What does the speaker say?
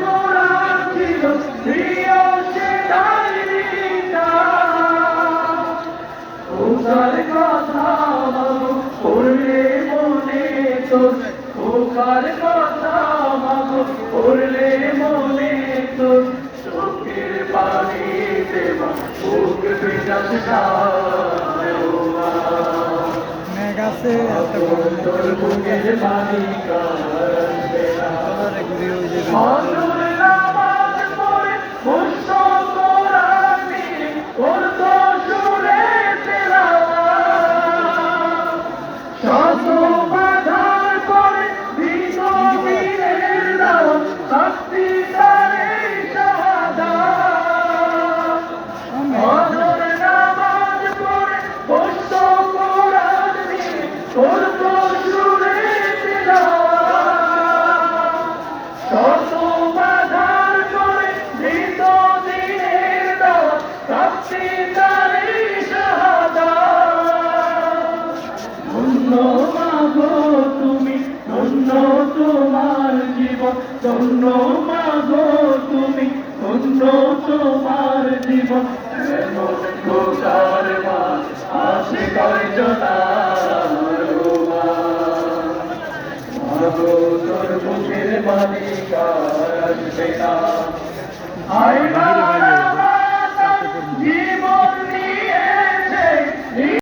কোরআন ছিল প্রিয় সে ডায়েরিটা খোকার কথা মাগো পড়লে মনে তোর খোকার কথা মাগো পড়লে মনে তোর চোখের পানি দেবা বুক বিলাস গাছে তোর বুকের পানি কাঁদবে না ধন্য মাগো তুমি ধন্য তোমার জীবন এমন খোকার মা আসে কয়জনা মাগো তোর বুকের মালিক আসবে না হায়